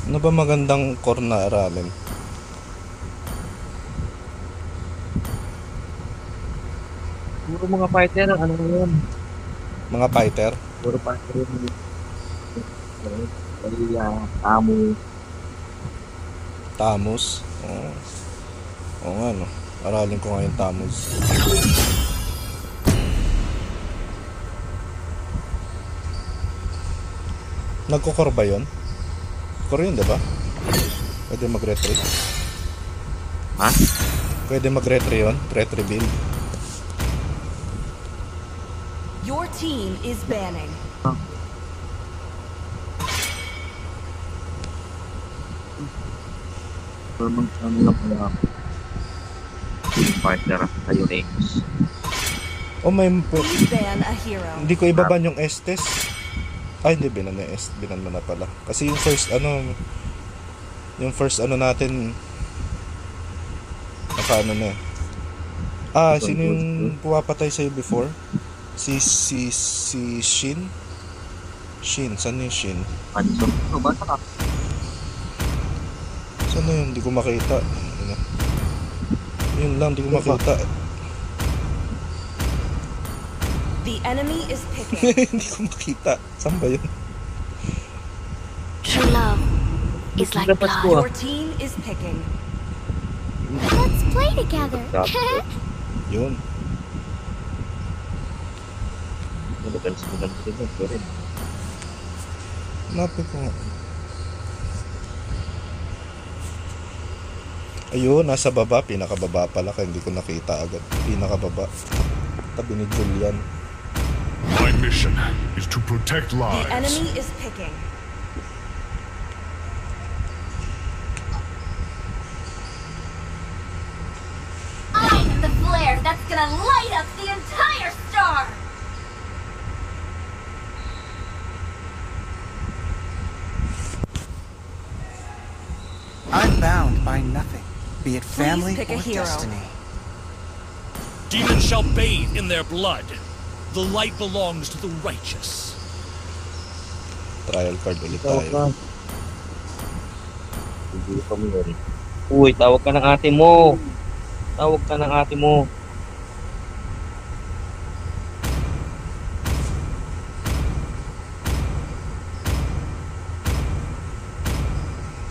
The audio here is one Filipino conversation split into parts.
Ano ba magandang core na aralin? Puro mga fighter, ano yun? Mga fighter? Puro fighter yun. Kaya, amo. Tamus? Oo. Oo nga no. Aralin ko ngayon Tamus. Nagko-core ba yun? Core yun, diba? Pwede mag-retry. Ha? Pwede mag-retry yun. Retry build. Your team is banning. Puro mga ano lang kaya. Fighter, kayo names. Oh, may... Please ban a hero. Hindi ko ibaban yung Estes. Ay, hindi. Binan na Estes. Binan mo na pala. Kasi yung first ano... Yung first ano natin... Nakaano na eh. Ah, sino yung pumapatay sa'yo before? Si Shin? Shin, saan yung Shin? Anso? Ano ba? Saka? Saan na yun? Hindi ko makita. Ano? Yun lang, hindi ko makita. The enemy is picking. Hindi ko makita. Saan ba yun? True love is like Dapat ko, blood. Your team is picking. Let's play together. Yun. Maganda din yun. Pero Hanapin ko nga. Ayun, nasa baba. Pinakababa pala. Kaya hindi ko nakita agad. Pinakababa. Tabi ni Julian. My mission is to protect The lives. enemy is picking. I'm the flare that's gonna light up the entire star. I'm bound by nothing, be it family pick a or hero. destiny. Demons shall bathe in their blood. The light belongs to the righteous. Trial card ulit tawag ka. tayo. Hindi kami yun. Uy, tawag ka ng ate mo. Tawag ka ng ate mo.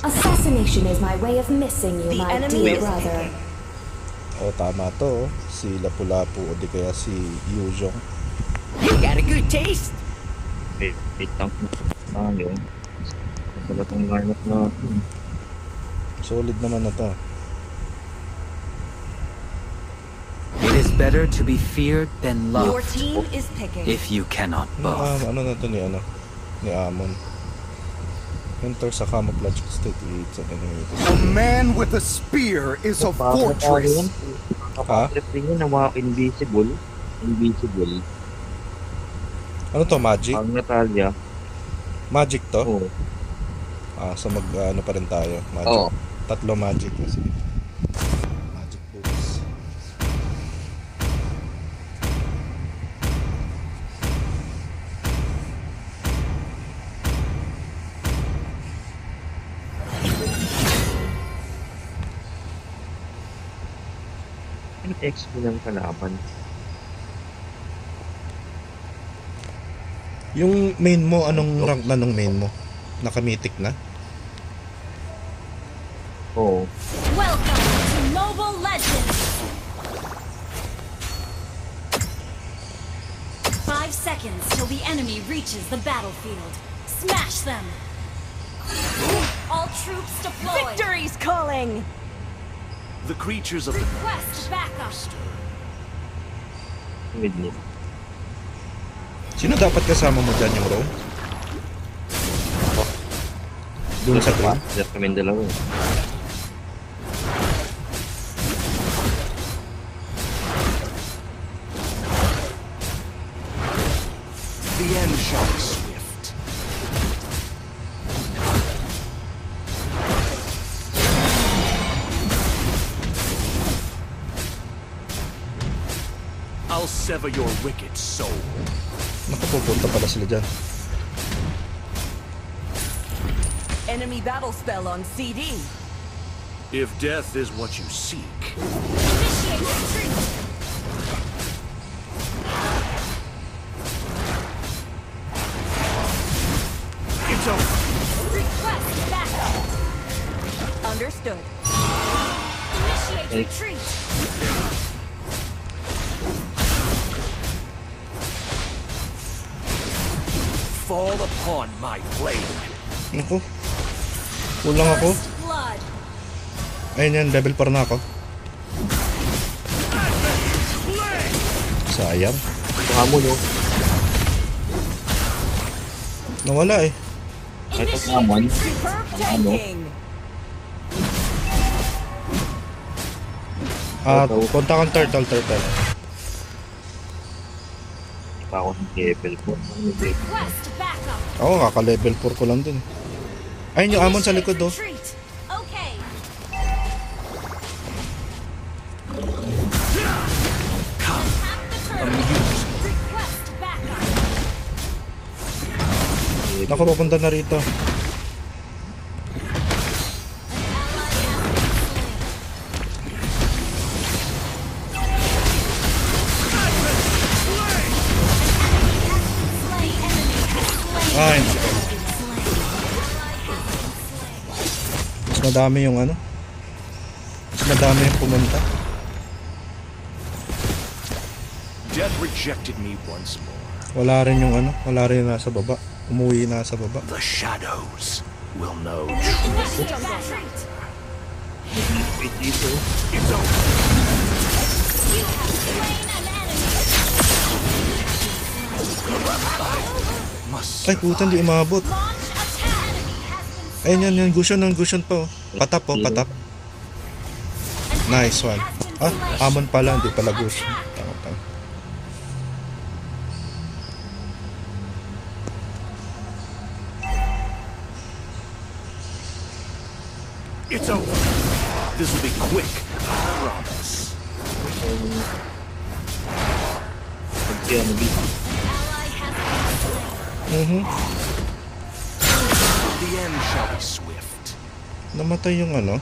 Assassination is my way of missing you, The my enemy dear is brother. picking. O, tama to. Si Lapu-Lapu o di kaya si Yuzhong. You got a good taste. Wait lang. Yun. Wala itong lineup natin. Solid naman na to. It is better to be feared than Your loved, team is picking. if you cannot both. Ano na to ni ano? Ni Amon. Enter sa camouflage state creates an enemy. A man with a spear is a fortress. Kapatrip din yun ng mga invisible. Invisible. Ano to? Magic? Ang Natalia. Magic to? Oo. Ah, so mag ano pa rin tayo. Magic. Oo. Tatlo magic kasi. Magic books. Ang XP ng kalaban. Yung main mo, anong rank na nung main mo? Nakamitik na? Oo. Welcome to Mobile Legends. 5 seconds till the enemy reaches the battlefield. Smash them. All troops deployed. Victory's calling. The creatures of the Request backup. Mid-mid. Sino dapat kasama mo dyan yung roam? Doon sa roam? Just kami dalawa. The end shall be swift. I'll sever your wicked soul. Nakapupunta pala sila dyan. Enemy battle spell on CD. If death is what you seek, Initiate retreat. it's over. Request backup. Understood. Initiate retreat. Fall upon my blade. Naku. Kulang ako. First blood. Ayun yan, level 4 na ako. Sayang. Hamon no. Nawala eh. Ito Initiate naman. Superb Ano? tanking. Punta kang turtle. Pa ako ng level po. request backup. Ako, kaka-level 4 ko lang dun. Ayun yung amon sa likod oh. Retreat. Okay. Attack the turtle. Request backup. Naku, papunta na rito. Slay enemy. Ay, mas madami yung ano. Mas madami yung pumunta. Death rejected me once more. Wala rin yung ano. Wala rin yung nasa baba. Umuwi na sa baba. The shadows will know. Initiate retreat. It's over. You have slain an enemy. Must Ay, puta, hindi umabot. Launch attack. Enemy has been Ayun yan, Gusion pa oh. Patap oh, patap. Nice one. Ah, amon pala, hindi pala Gusion. Tama. It's over. This will be quick. I promise. ally has been slain. The end shall be swift. Namatay yung ano.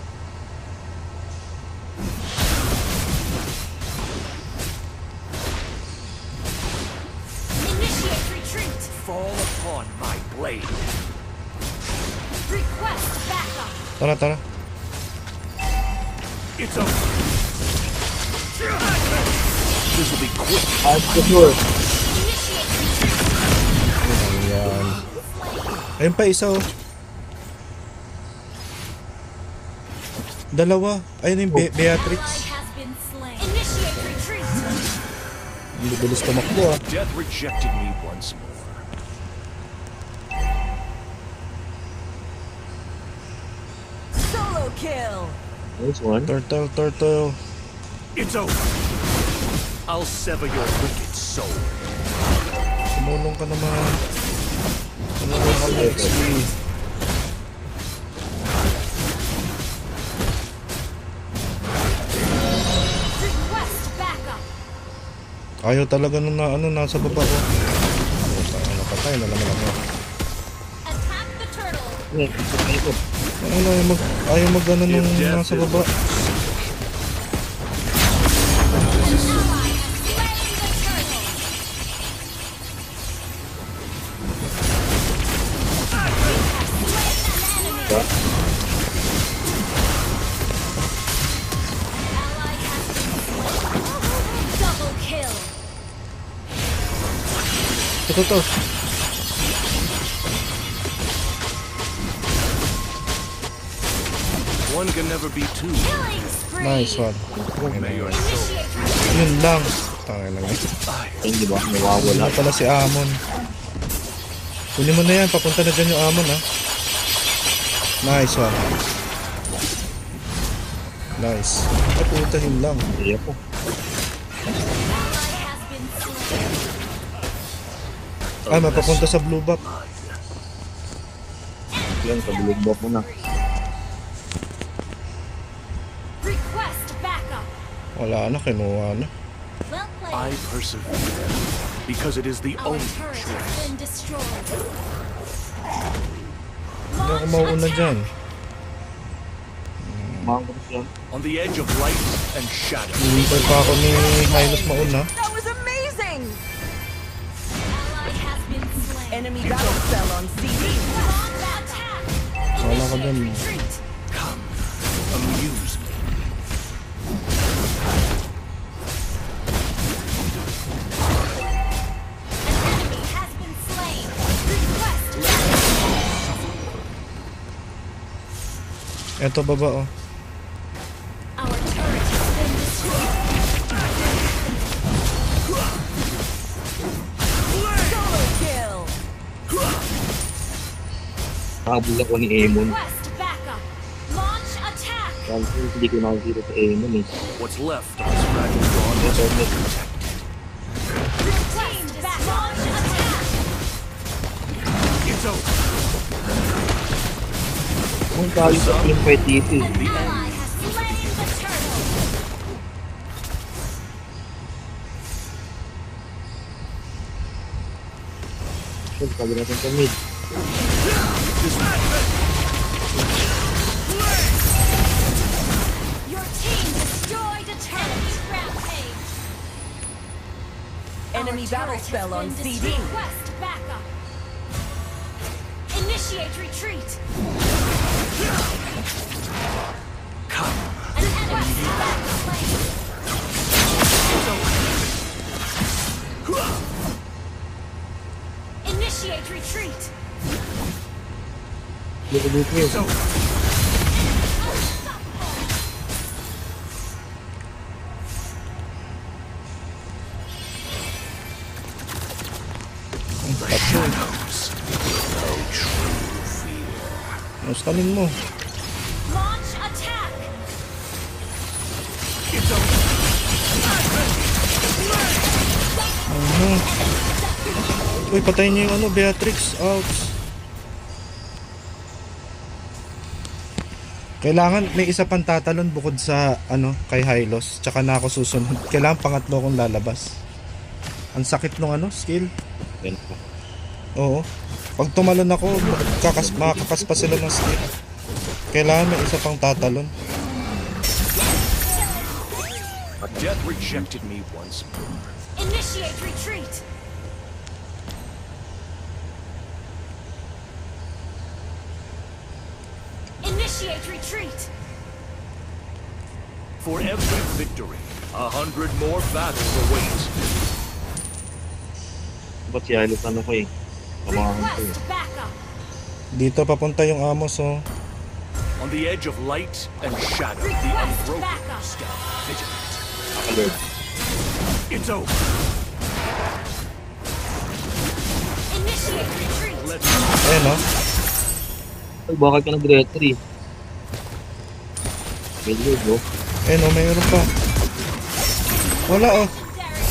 Initiate retreat. Fall upon my blade. Request backup. Tara. It's over. This will be quick. Initiate retreat. Ayan. Ayun pa isa oh. Dalawa. Ayun yung Beatrix. Ally has been slain. Initiate retreat. Hindi bilis tumakbo ah. Death rejected me once more. Solo kill. Nice one. Turtle. It's over. I'll sever your wicked soul. Tumulong ka naman. Tumulong ka XP. Request backup. Ayaw talaga nung nasa baba ko. Napatay na naman ako. Attack the turtle. Ayaw mag ano nung nasa baba. Ally has slain the turtle. Ally has been slain. Double kill. Ito. One can never be two. Killing spree. Nice one. May your Initiate retreat. Yun lang. Tangin lang. Hindi ba? Nawawala. Wala pala si Amon. Kunin mo na yan. Papunta na dyan yung Amon ha. Nice one. Nice. Ay, puta yun lang. Hindi ako. Ally has been slain. Ay, mapapunta sa blue buff. Yan, kabulog ba po na? Request backup. Wala na, kinuha na. Well I played. persevere because it is the Our only turret choice. has been destroyed. Hindi ako mauuna dyan. Mangos yan. On the edge of light and shadow. Hintay pa ako ni Hylos mauna. That was amazing! Ally has been slain. Enemy battle spell on CD. Attack. Wala ka dyan. Retreat. Come, amuse me. Enemy has been slain. Request. Eto baba oh. Our turret has been destroyed. Solo kill! Nakabula ko ni Aemon. Request backup. Launch attack. Kasi hindi ko nakakita sa Aemon eh. What's left of this fragile dawn is protected. Request backup. Launch attack. It's over. Ang tayo sa team fight dito eh. An ally has slain the turtle. Sure, sabi natin sa mid. Your team destroyed a turret. Rampage. Enemy Our battle turret spell has on been CD. destroyed. Request backup. Initiate retreat. Come. An enemy has been slain. Initiate retreat. Dito dito It's yun. over. The shadows. No true fear. Gustanin mo. Launch attack. It's over. Uy, patayin niyo yung ano, Beatrix. Ouch. Kailangan may isa pang tatalon bukod sa ano, kay Hylos. Tsaka na ako susunod. Kailangan pangatlo akong lalabas. Ang sakit nung ano, skill. Yan pa. Oo. Pag tumalon ako, makakakas pa sila ng skill. Kailangan may isa pang tatalon. But death rejected me once more. Initiate retreat. Initiate retreat. For every victory, 100 more battles await. Ba't si Hylos ano ko eh? Kamahan ko eh. Request backup. Dito papunta yung Amos, oh. On the edge of light and shadow, the Request unbroken backup. stand vigilant. Alert. It's over. Initiate retreat. Let's Ayan, oh. Ay, bakit ka nag-retry? Medyo bro. Ayan, oh, mayroon pa. Wala, oh. Legendary.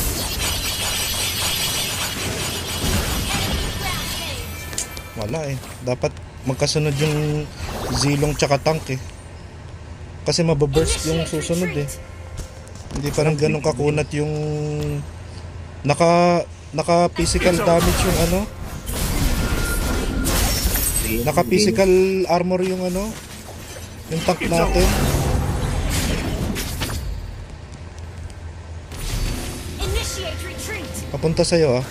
Enemy rampage. Wala eh. Dapat magkasunod yung Zilong tsaka tank eh. Kasi mababurst yung Initiate susunod eh. retreat. Hindi parang ganun kakunat yung naka physical damage yung ano, naka physical armor yung ano, yung tank natin. Initiate retreat. Papunta sa'yo ah.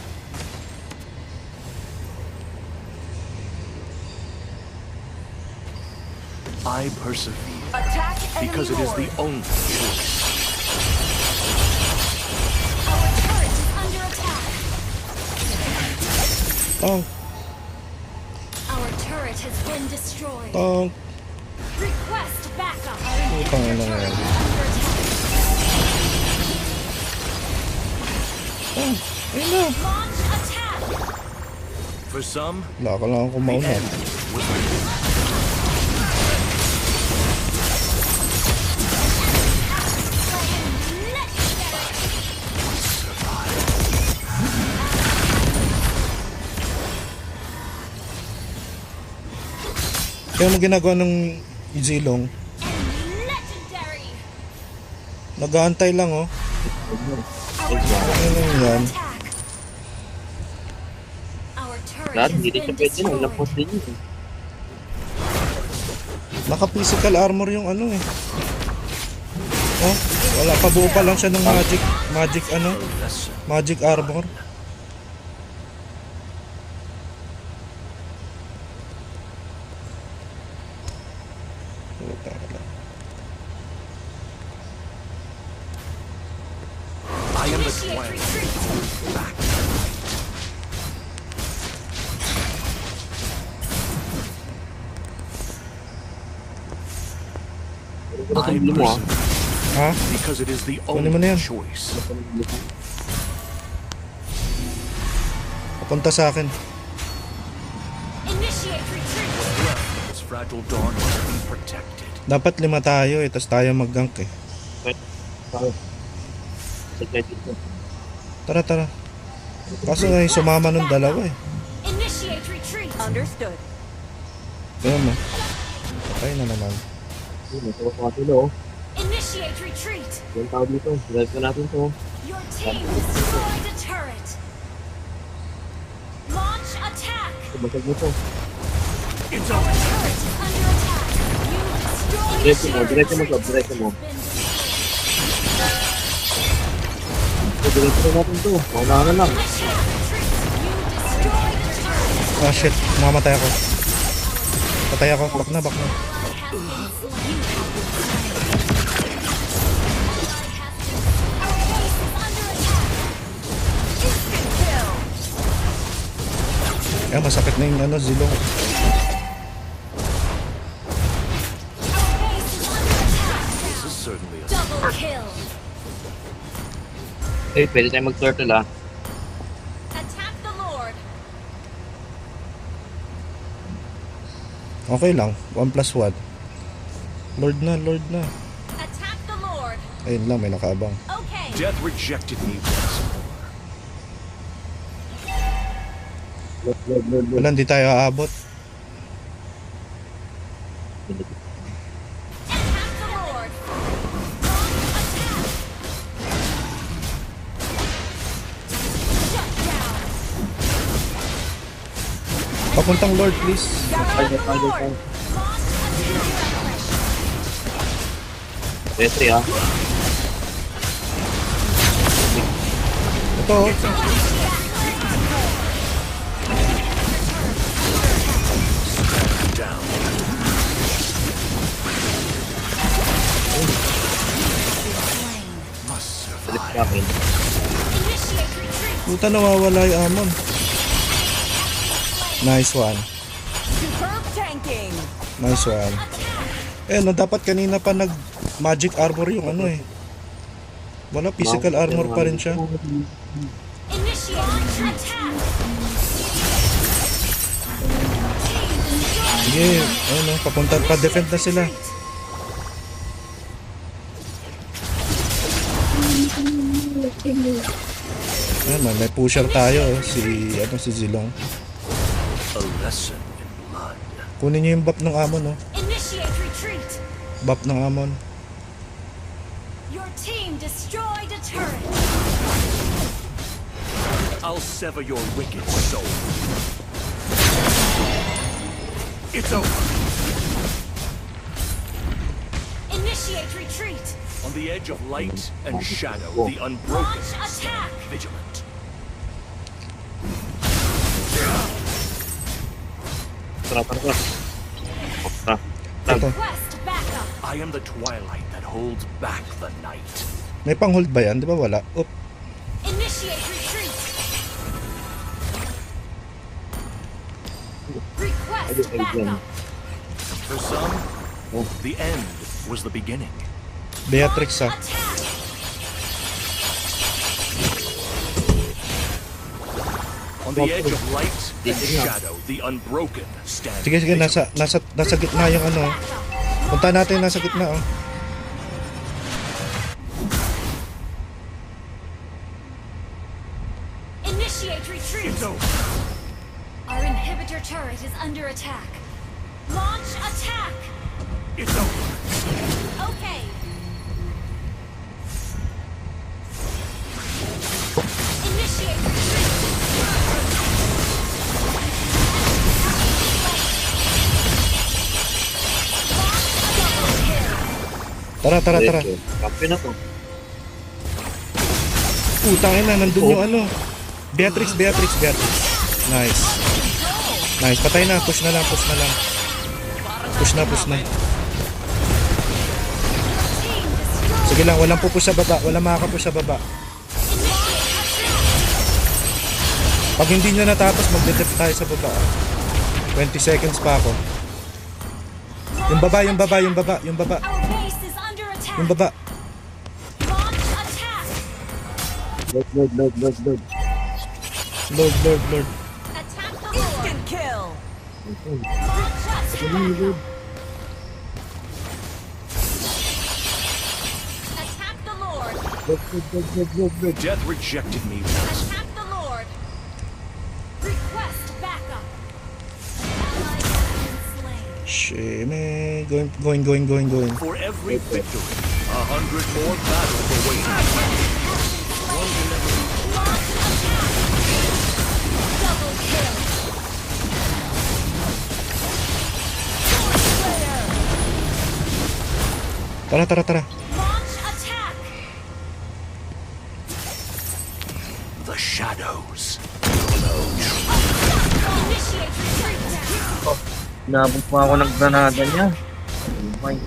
I persevere Attack enemy because it is the horde. only choice. Our turret is under attack. Tank, Our turret has been destroyed. tank. Request backup. Putang ina nga yan. Ayun na. Launch attack. For some, Wala ka lang ako mauna. was written. Kaya mo ginagawa ng Zilong, Legendary. nag-aantay lang oh. Our turret Ano is yan? under attack. Our turret Lahat has hindi been siya pwede na. destroyed. Lapos din yun eh. Naka-physical armor yung ano eh. Oh, wala pa, buo pa lang siya ng magic armor. Puta ka lang. I am the Initiate twilight. retreat. I Ano mo, ah? persevere Ha? because it is the Kunin mo na only yan. choice. Papunta sa akin. Initiate retreat. Its fragile dawn must be protected. Dapat 5 tayo eh, tas tayo mag-gank eh. Secret ito. Tara. Kaso nga sumama nung dalawa eh. Initiate retreat. Understood. Kaya mo. Patay na naman. May tawag mga sila, oh. Initiate retreat. Yung tao dito. Drive ko natin to. Your team destroyed a turret. Launch attack. Sumasag nito. It's Our over. turret is under attack. You destroyed a Diretso mo, turret. diretso mo, Sob, diretso mo. Diretso na natin to. Maunahan na lang. Initiate retreat. You destroyed a turret. Ah shit, mamatay ako. Patay ako, back na. Ally has been slain. Our base is under attack. Instant kill. Kaya masakit na yung ano, zilong. Our base is under attack. This is certainly a Double kill. Eh, pwede tayo mag-turtle, ah. Attack the Lord. Okay lang, 1+1. Lord na. Attack the Lord. Ayun lang, may nakaabang. Okay. death rejected me once more. Lord. Wala, hindi tayo aabot. Attack the Lord. Launch attack. Shut down. Papuntang Lord, please. Tayo. Launch attack. Retry, ah. Ito, oh. Down. Must Balik survive. sa akin. Initiate retreat. Puta, nawawala yung amon. Nice one. Superb tanking. Nice one. Eh, no, dapat kanina pa nag-magic armor yung ano eh. Wala, physical armor pa rin siya. Initiate attack. Sige, ano, papunta pa, defend na sila. Ayan, may pusher tayo, oh. Si Zilong. A lesson in blood. Kunin niyo yung buff ng amon, oh. Initiate retreat. Buff ng amon. Your team destroyed a turret. I'll sever your wicked soul. It's over. Initiate retreat. On the edge of light and shadow, the unbroken Launch attack. stand vigilant. Tara. Ito. Request backup. I am the twilight that holds back the night. May pang-hold ba yan? Di ba wala? Oop. Initiate retreat. Request backup. For some, the end was the beginning. Beatrix, ah. Attack. On the edge of light and shadow, the unbroken stand Sige, vigilant. nasa gitna yung ano. Punta natin nasa gitna, oh. Initiate retreat. It's over. Our inhibitor turret is under attack. Launch attack. It's over. Okay. Initiate retreat. Launch Tara, tara, tara. Kampiyon na to. Utangin na, nandun yung ano. Beatrix. Nice. Nice, patay na. Push na lang. Push na. Sige lang, walang pupush sa baba. Walang makakapush sa baba. Pag hindi nyo natapos, mag-detect tayo sa baba. 20 seconds pa ako. Yung baba. Our base is under attack. Yung baba. Launch attack. Load. Lord. Attack the Lord. Instant kill. Attack the Lord. Death rejected me once. Attack the Lord. Request backup. Ally has been slain. Sheme. Going. For every victory, 100 more battles await. Double kill. Tara. Launch attack. The shadows. Initiate retreat. Nabot pa ako ng granada niya. Oh my.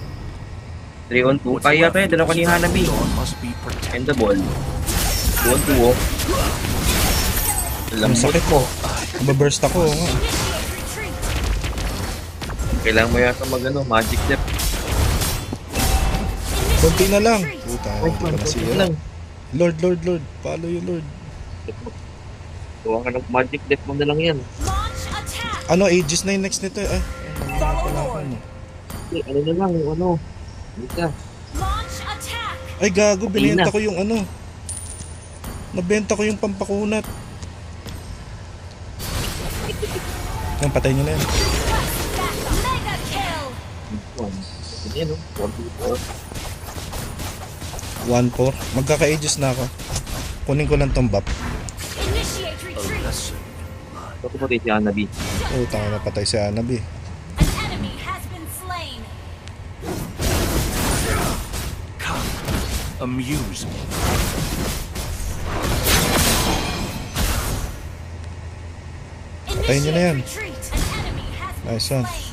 3 on 2. Kaya pa yun. Dalawa ni Hanabi. Dawn must be protected. And the ball. 2 on 2 oh. Ang sakit ko. Maburst ako. Nga. Initiate retreat. Kailangan mo yata magic step. Konti na lang. Puta, hindi ko na siya. lang. Lord. Follow you, Lord. Kuha ka ng magic step mo na lang yan. Launch attack. Ano, Aegis na yung next nito eh. Follow Lord. Ano na lang, ano. Dito. Launch attack. Ay gago, binenta na. ko yung ano. Nabenta ko yung pampakunat. Yung patay nyo na yan. Mega kill. Ano, 44. 1-4. Magkaka-Aegis na ako. Kunin ko lang tong buff. Initiate retreat. Ito ko si Hanabi. Oh, tanga na patay si Anabi. An enemy has been slain. Come, amuse me. Patayin nyo na yan. Retreat. An enemy has been Nice one. slain.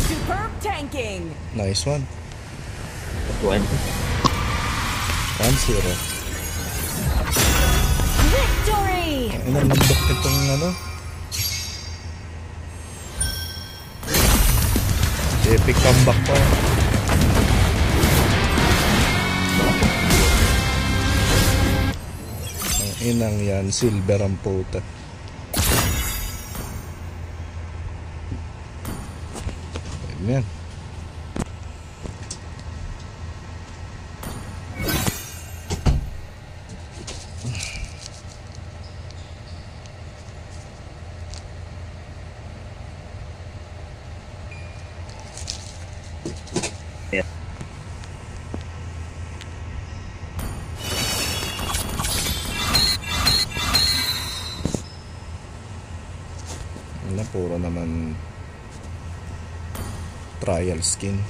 Superb tanking. Nice one. 20. 1-0. Victory. Ano, nabdok itong ano. Epic comeback pa. Ang inang yan, silver ang puta. Ayan. Wala, puro naman trial skin.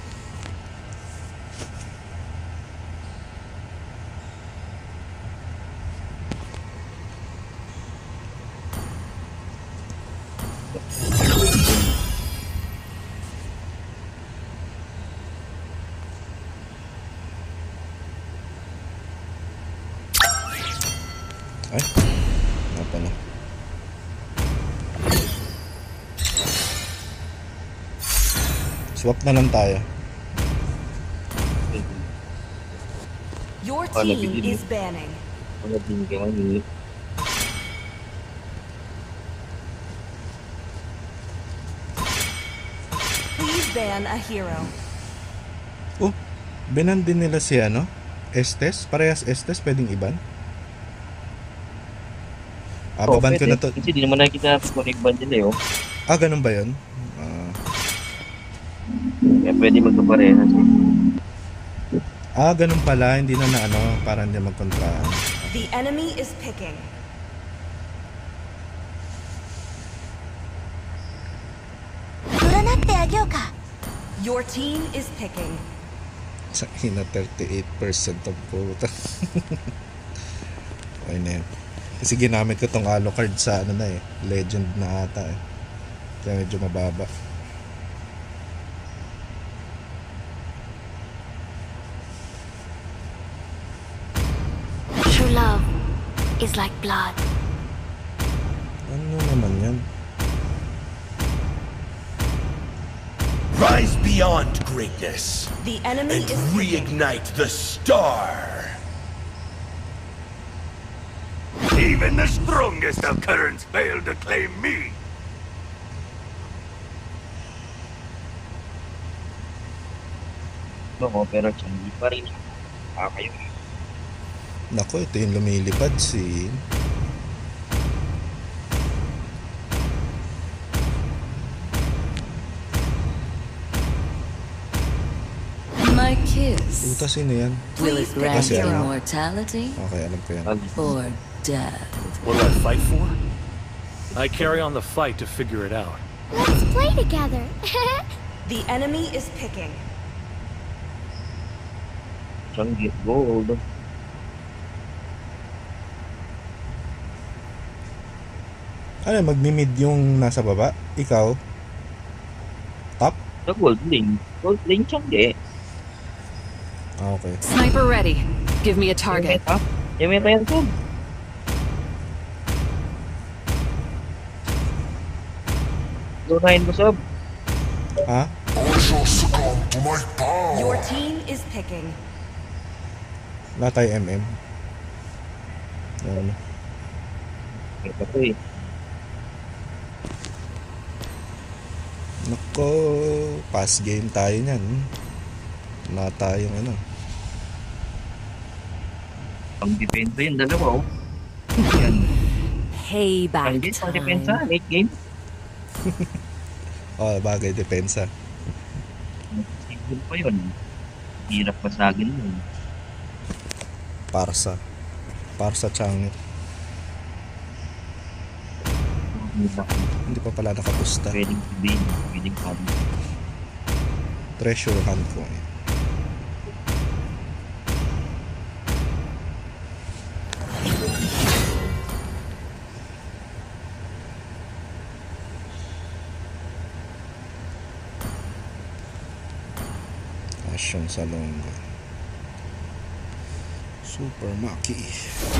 Ay, nga pala. Swap na lang tayo. Your Wala, team bigyan is banning. Ano din ka ngayon? Please ban a hero. Oh, binan din nila si ano? Estes? Parehas Estes, pwedeng iban? Baban ko na to. Kasi di naman nakikita sa connect band nila yun. Ganun ba yun? Kaya pwede magkaparehas. Ganun pala. Hindi na ano, para hindi magkontrahan. The enemy is picking. Your team is picking. Sa ina 38% ang puta. Okay na yan. Kasi ginamit ko tong Alucard sa ano na eh. Legend na ata eh. Kaya medyo mababa. True love is like blood. Ano naman yan? Rise beyond greatness The enemy and is picking. reignite the star. Even the strongest of currents fail to claim me. Oo, pero hindi pa rin. Kayo. Nako, ito yung lumilipad si... My kiss. Puta, sino yan? Will it grant Kasi you ano? immortality Okay, alam ko yan. or death? What do I fight for? I carry on the fight to figure it out. Let's play together. The enemy is picking. Siyang get gold. Ano, magmi-mid yung nasa baba? Ikaw? Top? Sa gold lane. Gold lane siyang di. Ah, okay. Sniper ready. Give me a target. Yung meta yan to. Lunahin mo, Sob. Ha? I shall succumb to my power. Your team is picking. Wala tayo MM. Ano? Ito to eh. Nako, pass game tayo niyan. Wala tayong ano. Ang depensa yung dalawa, oh. Yan. Payback Ang game, pang depensa. time. Late game. Oh, bagay, depensa. Siguro pa yun. Hirap pasagin mo. Parsa. Parsa Changit. Hindi pa pala nakapusta. Pwedeng sabihin, pwedeng sabi. Treasure hunt ko eh. Asyong Salonga. Super Maki.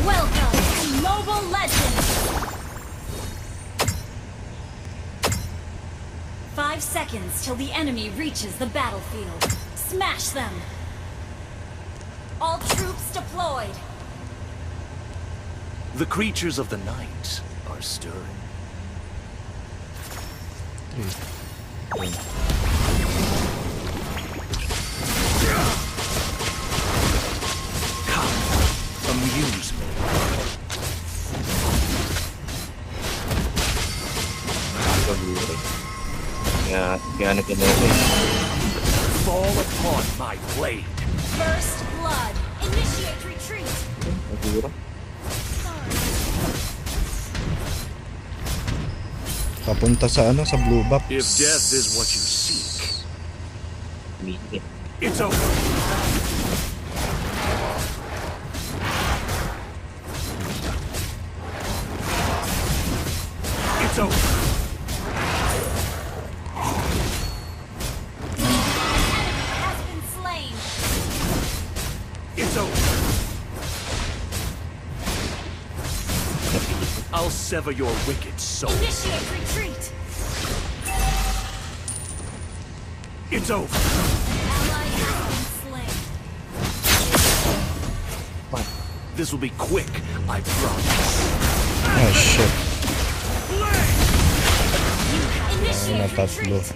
Welcome to Mobile Legends! 5 seconds till the enemy reaches the battlefield. Smash them! All troops deployed! The creatures of the night are stirring. Amuse me. Kaya nagkanoon. Fall upon my blade. First blood! Initiate retreat! Siguro. Papunta sa ano, sa Blue Box. If death is what you seek, Miti. it's over. It's over. Has been slain! It's over. I'll sever your wicked soul. Initiate retreat! It's over. Ally has been slain. This will be quick, I promise. Ah, shit. Initiate Natatlo. retreat!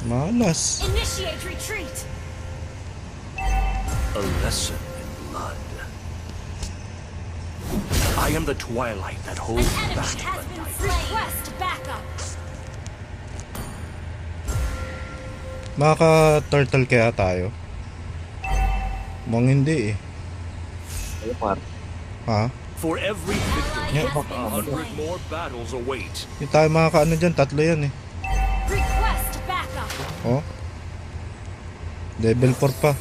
Malas. Initiate retreat! A lesson in blood. I am the twilight that An holds enemy back has the been night. slain! Request backup! Makaka-turtle kaya tayo? Mukhang hindi eh. Ayun, par. Ha? For every victory, Yeah. 100 more battles await. Hindi tayo makaka-ano dyan, tatlo yan eh. Request backup! Oh. Level 4 pa.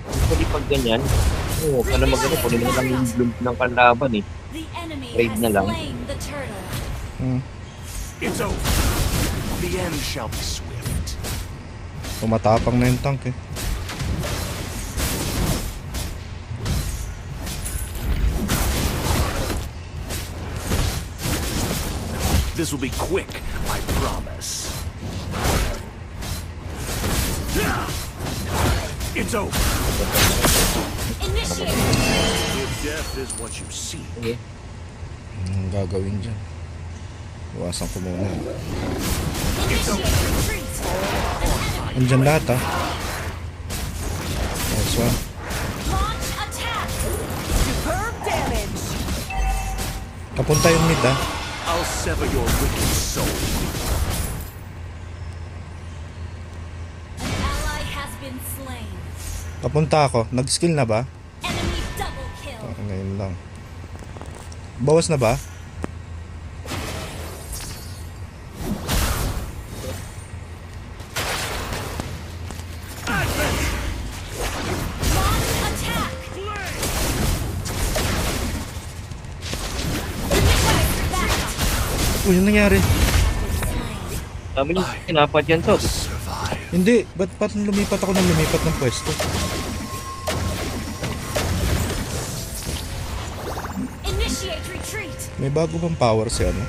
Actually, pag ganyan, huwag ka na magano. Kunin mo lang yung bloom ng kalaban eh. The enemy Trade na has lang. slain the turtle. It's over. The end shall be swift. Tumatapang na yung tank eh. This will be quick, I promise. It's over. Initiate. If death is what you seek, Anong gagawin dyan? Iwasan ko muna. Initiate retreat. Andyan lahat ah. Nice one. Launch attack. Superb damage. Papunta yung mid ah. I'll sever your wicked soul. An ally has been slain. Papunta ako. Nag-skill na ba? Enemy double kill. Ngayon lang. Bawas na ba? Launch attack. Uy, ano nangyari? Sabi niyo, kinapat yan to. Survive. Hindi. Ba't lumipat ako ng lumipat ng pwesto? Initiate retreat. May bago bang power si ano?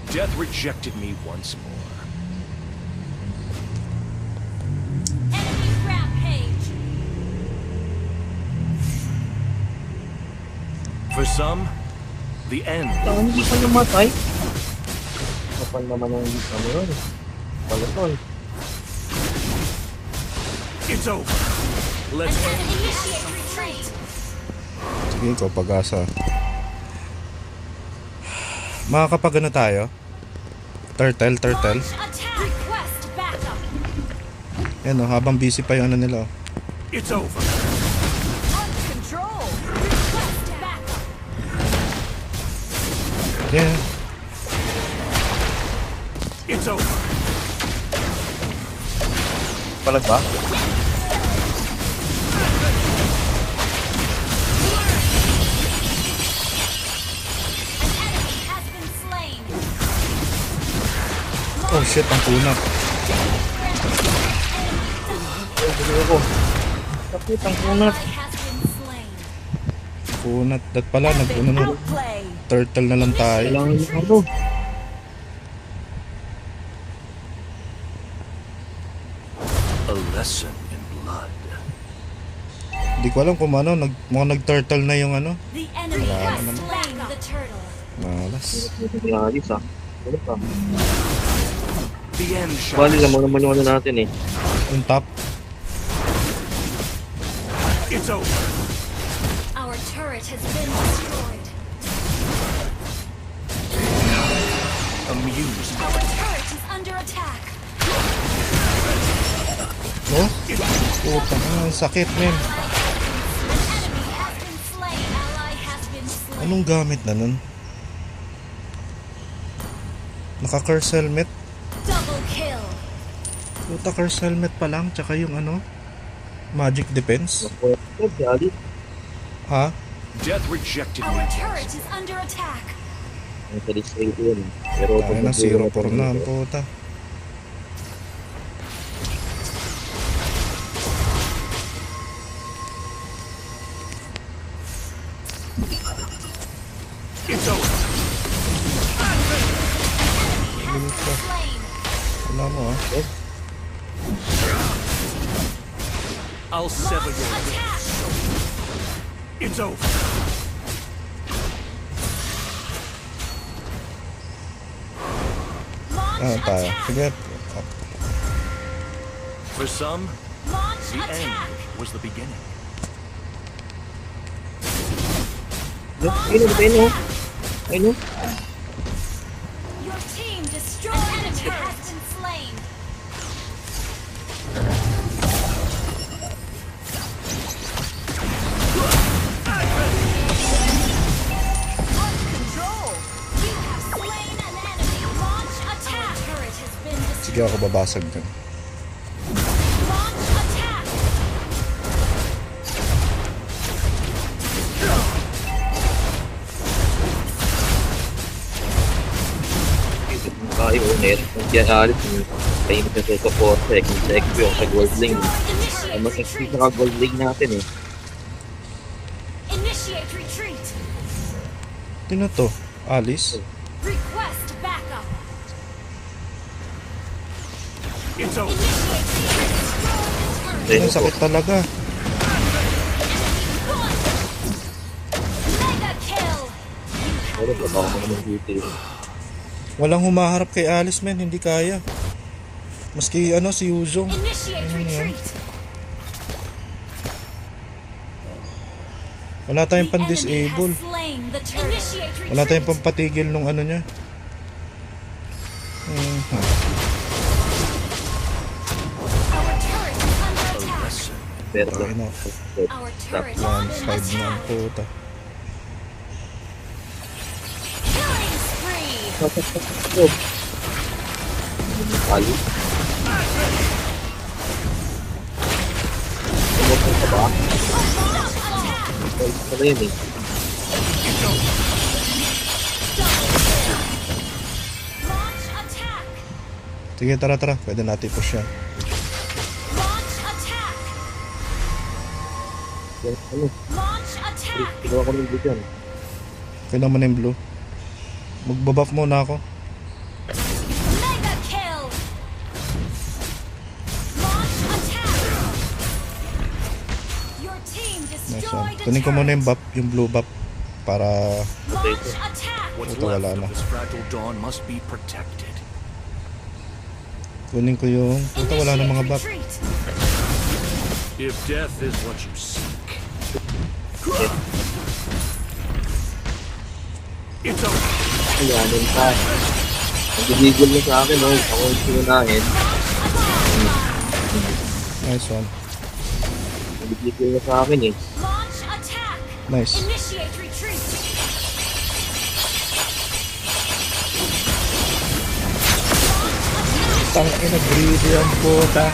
Death rejected me once more. Enemy rampage. For some, the end. Hindi pa namatay. Kapal naman ang ano yun. Palatol. It's over. Let's An end. enemy initiate retreat. Sige, ikaw pag-asa. Makakapag ano tayo? Turtle. Launch attack. Request backup. Yan o, habang busy pa yung ano nila. Oh. It's over. On control. Request backup. Yeah. It's over. Palag ba? Enemy has been slain. Oh shit, ang kunat. Sakit ang kunat. Ally has been slain. Kunat. Dat pala, nag-ano na. Outplay. Turtle na lang tayo. Kailangan yung ano. A lesson in blood. Hindi ko alam kung ano, mukhang nag-turtle na yung ano. The enemy Wala has naman. slain the turtle. Malas. Alis ah. Ano pa? The end shall Bali be naman naman yung ano natin eh. Yung top. It's over. Our turret has been destroyed. Amused. Our turret is under attack. No? Putang, ang sakit, men. An enemy has been slain. Ally has been slain. Anong gamit na nun? Naka-curse helmet? Double kill. Puta, curse helmet pa lang, tsaka yung ano? Magic defense? Si Alice. Ha? Death rejected me. Our turret is under attack. Ang salis-salis yun. Pero Tayo na, 0-4 na ang puta. It's over. Limit ka. Slain. Wala mo ah. I'll sever Launch your wicked attack. soul. It's over. Launch Ano tayo? attack. Sige. For some, Launch the end attack. was the beginning. Ayun. Ayun. Your team destroyed. An enemy has been slain. On control. You have slain an enemy. Launch attack. Hindi ako babasag dyan. Launch attack. Tayo, net. Kung diyan alis, kayo na sa support, kung sa XP o sa gold lane. Ang mas XP sa gold lane natin eh. Initiate retreat. Sino to? Alice? Request backup. It's over. Ang sakit talaga. Mega kill. Pero baba ko naman dito. Walang humaharap kay Alice, men. Hindi kaya. Maski ano, si Yuzong. Initiate retreat. Wala tayong The enemy pan-disable. has slain the turret. Initiate retreat. Wala tayong pampatigil nung ano niya. Our turret is under attack. Pero Ay, no. Our turret is under 1-5 na ang attack. puta. Killing spree. Ali. Tumutong ka ba? Ito na yun eh. Launch attack. Sige, tara. Pwede natin push yan. Launch attack. Yan, ano? Launch attack. Kinuha ko ng blue dyan. Okay naman yung blue. Magbabuff muna ako. Mega kill. Launch attack. Your team Nice one. destroyed a Kunin ko muna yung turret. buff, yung blue buff. Para Launch attack. What's Ito, wala left na. of this fragile dawn must be protected. kunin ko yung... Puta, wala na mga buff. Retreat. If death is what you seek, It's over. Ayan pa. Nagigigil na sa akin, no? Ako yung sinunahin. Nice one. Nagigigil na sa akin eh. Launch attack. Nice. Initiate retreat. Tangina, greedy ang puta.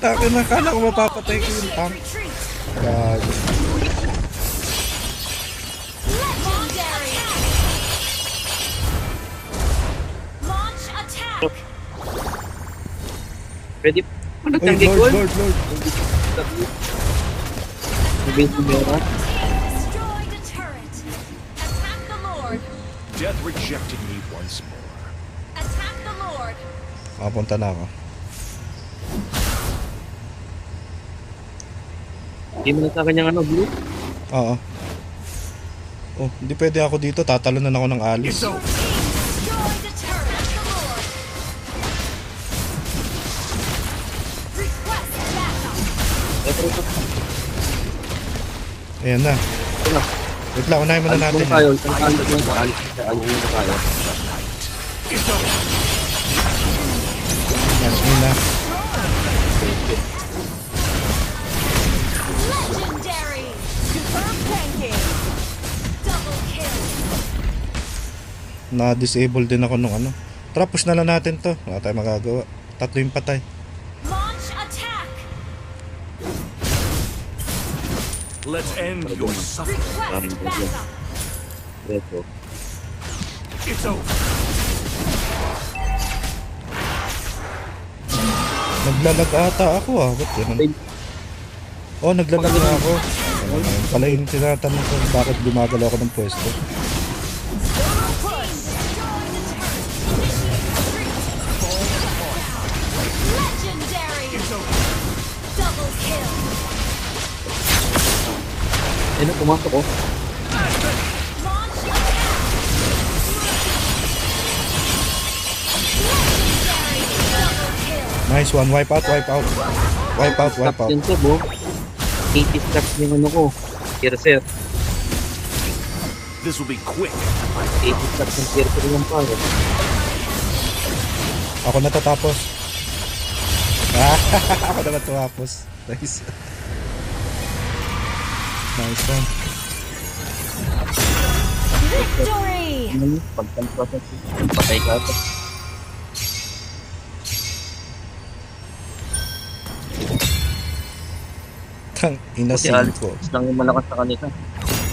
Tangina, kala ko mapapatay ko yung tank. Retreat. Gago. Legendary. Launch attack. Pwede ano Uy, tanggi Lord. Sabihin ko meron. Destroyed a turret. Attack the Lord. death rejected me once more. Attack the Lord. Makapunta na ako. Hindi mo na sa akin yung ano, blue. Oo. Oh, hindi pwede ako dito. Tatalonan ako ng Alice. It's over. Destroyed a turret. Attack the Lord. Request backup. Ayan na. Wait lang, unahin muna natin. Tayo, alis mo tayo. It's over. Yan, yun na. Legendary. Superb tanking. Double kill. Na-disable din ako nung ano. Tara, push na lang natin to. Wala tayong magagawa. Tatlo yung patay. Launch attack. Let's end your suffering. Request backup. Ito. It's over. Naglalag ata ako ah. Ba't ganun? Oh, naglalag na ako. Ano na yun? Pala yung tinatanong ko bakit gumagalaw ako ng pwesto. Legendary. Double kill. Ano, pumasok ko. Launch attack. Legendary. Double kill. Nice one. Wipe out. Stop yun to, bo. 80 stacks yung ano ko. Piercer. This will be quick. 80 stacks yung piercer yung power. Ako natatapos. Ako naman tumapos. Nice. Nice one. Victory. Victory! Patay ka. Tang ina Buti alis 5. lang yung malakas sa kanila.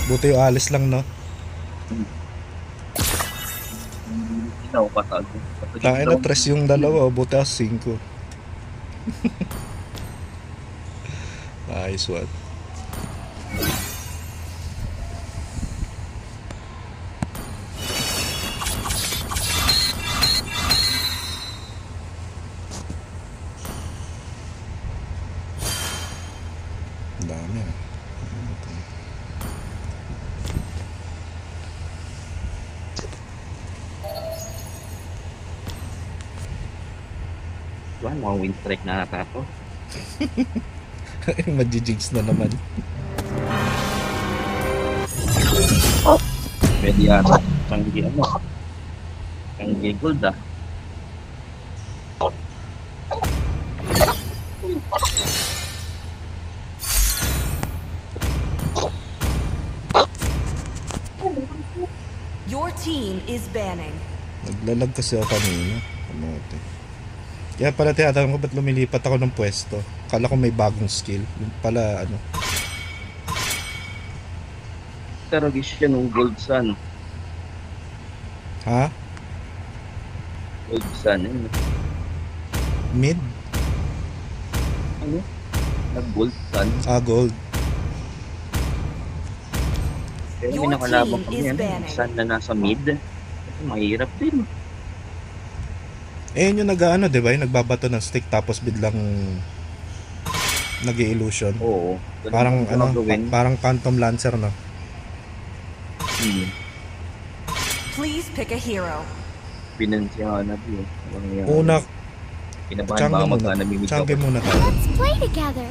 Buti yung alis lang, no? Ikaw patag. Tangin na 3 yung dalawa, buti ako 5. Nice one. Ang dami ah. Diba, mga win strike na natato. Majijigs na naman. Pwede yata. Tanggi ano. Tanggi gold ah. Your team is banning. Naglalag kasi ako kanina. Kamote. Kaya pala tinatanong ko ba't lumilipat ako ng pwesto. Kala ko may bagong skill. Yung pala ano. Karagis siya ng gold sun. Ha? Gold sun eh. Mid? Ano? Nag-gold sun. Ah, gold. Pero Your may nakalabang team kami is yan. banning. Sun na nasa mid. Kasi mahirap din. Eh, yun yung nag-ano, di ba? Yung nagbabato ng stick tapos biglang nag-illusion. Oo. Parang ano, gawin. parang Phantom Lancer, no? Please pick a hero. Pinansyahan na din. Una, Pinabahan champion baka muna. magkanamimig Champion muna tayo. Let's play together.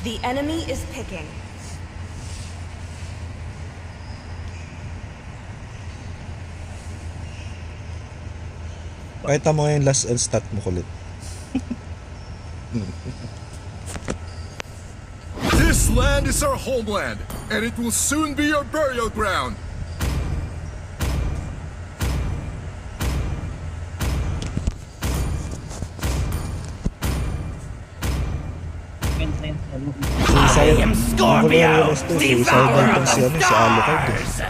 The enemy is picking. Pakita mo yung last stat mo kulit. This land is our homeland, and it will soon be your burial ground. I am Scorpio, devourer of the stars.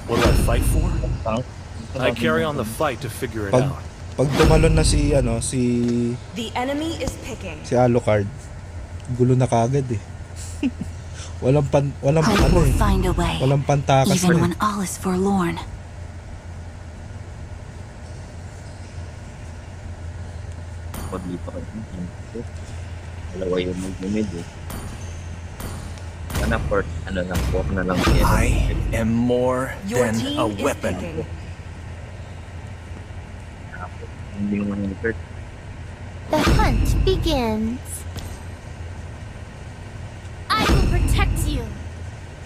What do I fight for? I carry on the fight to figure it Pag, out. pag tumalon na si, ano, si The enemy is picking. Alucard, gulo na kagad eh. walang Hope ano will eh. find a way, Walang pantakas even na when eh. all is forlorn. Paglipa ka din. Dalawa yung mag-mid eh. Sana port, ano lang, port na lang yan. I am more Your than team a is weapon. picking. Hindi yung mga hurt. The hunt begins. I will protect you.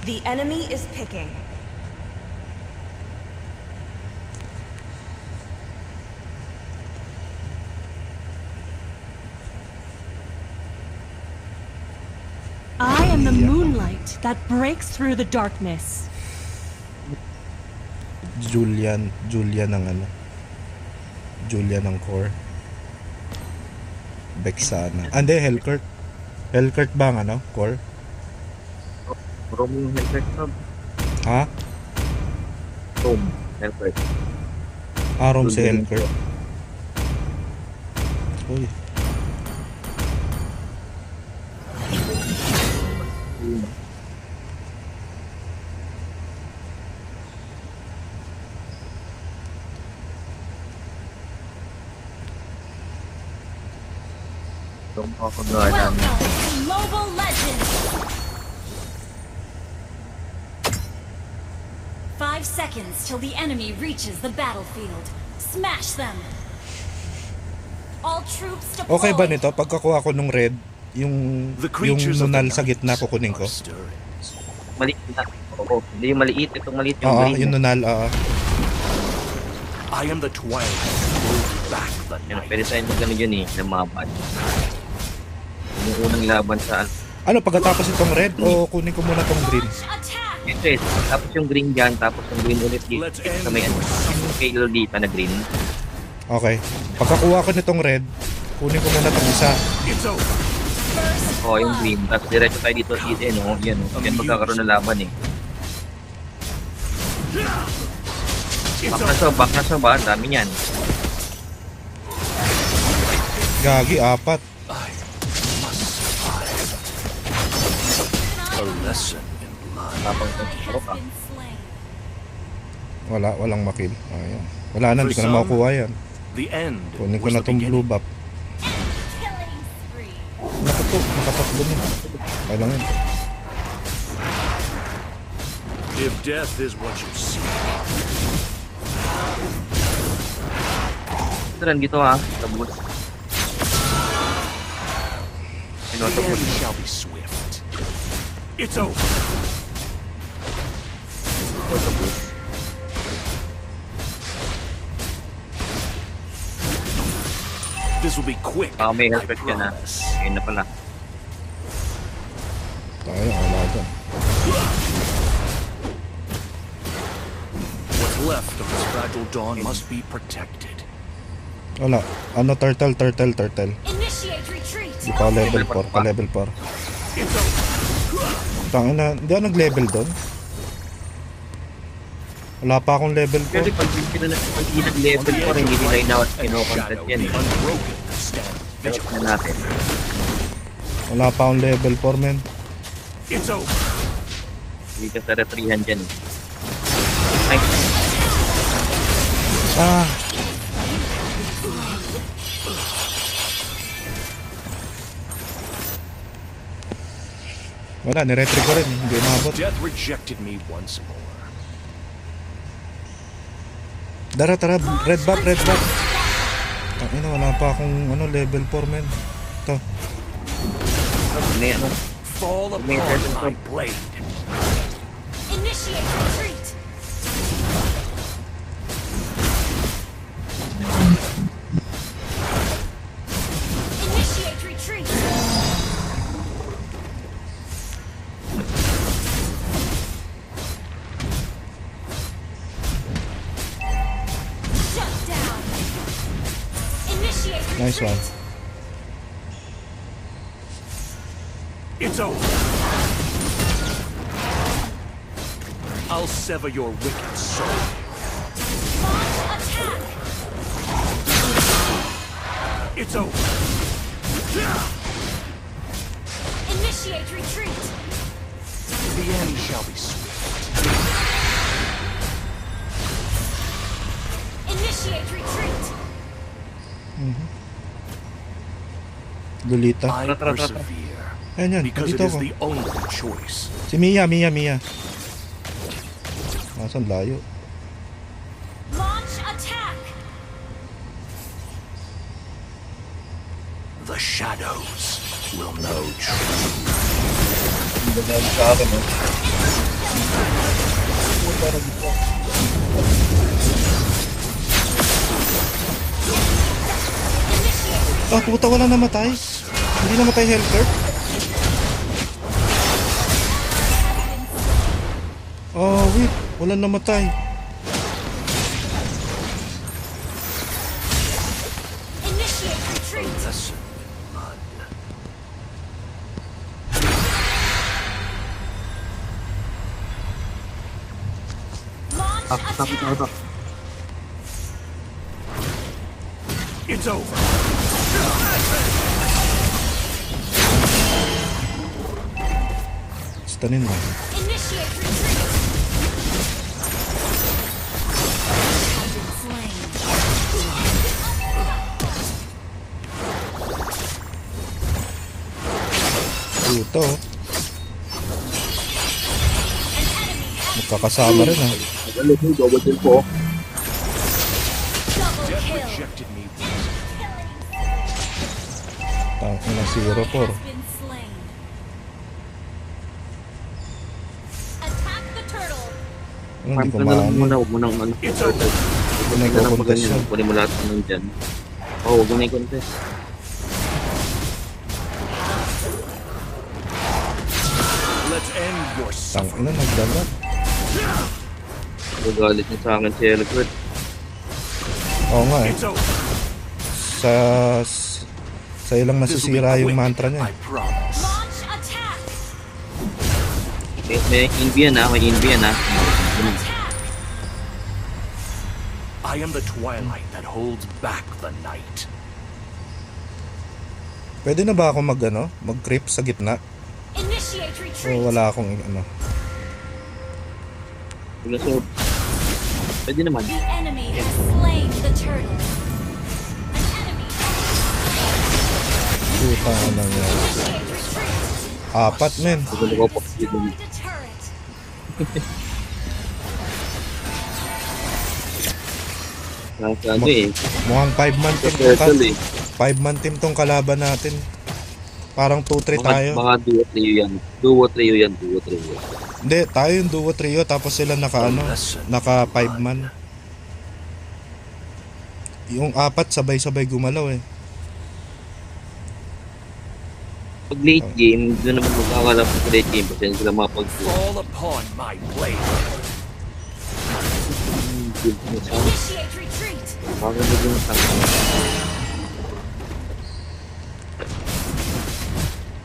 The enemy is picking. I am the moonlight that breaks through the darkness. Julian ng ano. Julian ng core. Vexana. Hindi, Hellcurt. Hellcurt ba ang ano? Core? Rome yung helpert sub. Ha? Rome, helpert. Arom si Hellcurt. Uy. Rome ako gana. Welcome to Mobile Legends! 5 seconds till the enemy reaches the battlefield. Smash them! All troops deployed! Okay ba nito? Pagkakuha ko nung red, yung nunal sa gitna kukunin ko? Maliit na. Oo, hindi yung maliit. Itong maliit yung Oo, green. yung nunal, I am the twang. Move back the Yan, night. pwede tayo mag-ano yun eh, lumaban. Yung unang laban sa ano, pagkatapos itong red o kunin ko muna tong green? Attack! Ito eh, tapos yung green dyan, tapos yung green ulit dito. Sa may ano, yung kail dito na green. Okay. Pagkakuha ko nitong red, kunin ko muna itong isa. Oo, yung green. Tapos diretso tayo dito no? Yan, no? Yan magkakaroon ng laban eh. Back na sa ba? Ang dami niyan. Gagi, 4. A lesson in blood. Tapos ka. Walang makill. Ayan. Wala na, hindi ko na makukuha yan. The end. Kunin ko was na the itong blue beginning. buff. Nakatakbo niya. Okay lang yun. If death is what you see, Ito lang dito ha. Tabos. the Pinotabos. end shall be swift. It's over. Tabos. This will be quick. May I helpet ka na. promise. Ayun na pala. Tayo, wala dyan. What's left of this fragile dawn must be protected. Wala. Ano, turtle. Initiate retreat. Hindi pa ako level 4. Pa level 4. It's over. Tangin na, hindi ako nag-level doon. Wala pa akong level 4. Kasi pag hindi nag-level ko rin, hindi nila ino-content yan eh. Unbroken. Stand Check vigilant. na natin. Wala pa akong level 4, men. It's over. Hindi ka sa retrihan dyan eh. Nice. Ah. Wala, niretry ko rin. Hindi umabot. Death rejected me once more. Tara, red buff. Tangina, wala pa akong level 4, men. Ito. May ano. Fall May upon presence my of- blade. Initiate retreat. Initiate retreat. Shut down. Initiate retreat. Nice one. It's over. I'll sever your wicked soul. Launch attack. It's over. Initiate retreat. The end shall be swift. Initiate retreat. Lolita. I persevere Ayan yan, because it dito is ako. the only choice. Si Mia. Nasaan layo? Launch attack. The shadows will know truth. Hindi na sa akin eh. Ah, puta, wala namatay. Hindi namatay Hellcurt. Oh, wait. Wala namatay. Initiate retreat. Lesson in blood. Launch attack. It's over. Stanin mo. Initiate retreat. I've been slain. Puto. Magkakasama rin ah. Double kill po. Double Death kill. rejected me. Tangin na 0-4. Has been slain. Attack the turtle. Hindi ko Farm ka na lang maano. muna, huwag mo nang ano. It's over. Huwag mo na lang Nagko-contest maganyan. yun. Kunin mo lahat ng nandyan. Oo, huwag mo na Let's end your suffering. Tangina, nagdalag. Magalit niya sa akin si Eloquent. Oo nga eh. It's over. Sa ilang nasisira yung mantra niya. I promise. Launch attack! May Indian ha, may Indian ha. Attack! I am the twilight that holds back the night. Pwede na ba ako mag-creep sa gitna? Initiate O retreat! wala akong So, pwede naman. The enemy has slain the turtle. An enemy Puta na yan. initiate retreat! Apat, men. Gusto ko po. Destroy the turret! Nasa ano eh. Mukhang 5-man team tong Turtle eh. 5-man team tong kalaban natin. Parang 2-3 tayo. Mga duo trio yan. Duo trio yan. Hindi, tayo yung duo trio tapos sila naka 5-man. Yung apat sabay-sabay gumalaw eh. Pag late game, doon naman magkakalap sa late game. Kasi sila mapag-duo. Fall upon my blade. Initiate retreat! Bakit mo din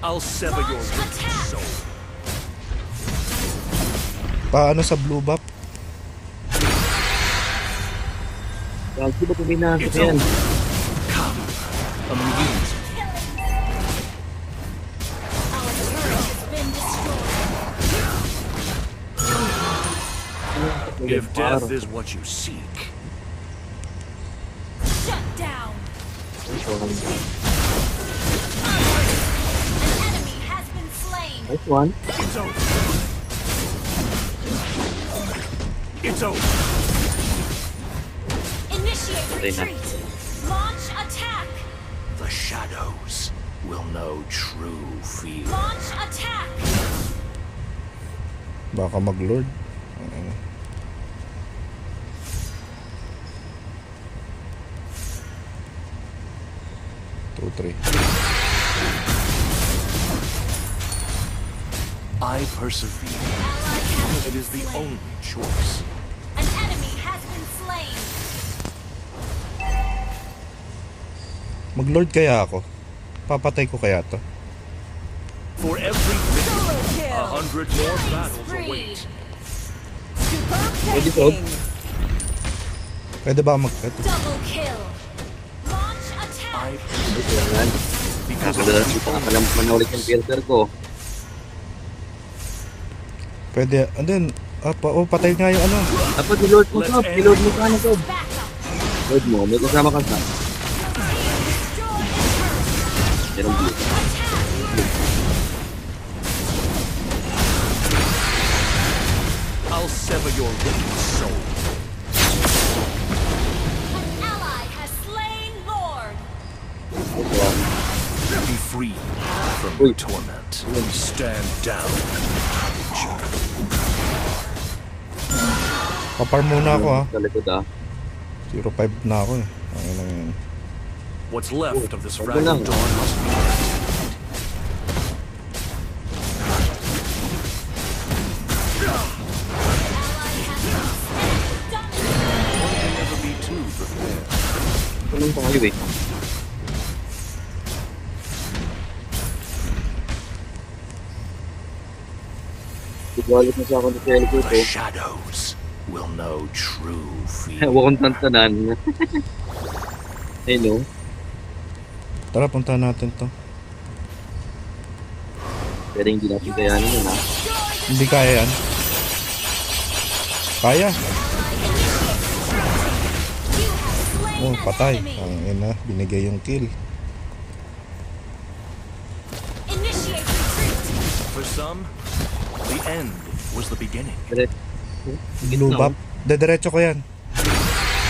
I'll sever your Launch wicked attack! soul. Paano sa blue buff? Gagi ba puminasa It's yan? over. Come. Amuse. Our turret has been destroyed. If death is what you seek, Shut down! An enemy has been slain. Nice one. it's over. It's over. Initiate Okay na. retreat! Launch attack! The shadows will know true fear. Launch attack! Baka mag-lord. 2-3. I persevere. It is the only choice. An enemy has been slain. Mag-lord kaya ako? Papatay ko kaya to? For every victory, 100 more battles await. Pwede so. Pwede ba mag-cut? Double kill. Launch attack. I Ito yan. Nakadalas ito. Nakalaman na ulit yung filter ko. Pwede, and then, patay nga yung ano. Dapat i-load mo to. I-load mo ka na to. Back up. Load mo. May kasama ka sa. Meron dito. I'll sever your wicked soul. An ally has slain Lord. Be free from your torment. Stand down. Papar muna ako ha. Sa likod ah. 0-5 na ako eh. Ang lang yun. What's left of this Wag na lang. fragile dawn must be never be too prepared. Tulong pa kayo eh. Galit na sa akin sa Elko The ito. shadows will know true fear. Huwag kong tantanan. Ayun o. Tara, punta natin to. Pero hindi natin kayanin yun ha. Hindi kaya yan. Kaya. Oh, patay. Ang ina, binigay yung kill. Initiate retreat. For some, the end was the beginning. Blue buff. Dediretso ko yan.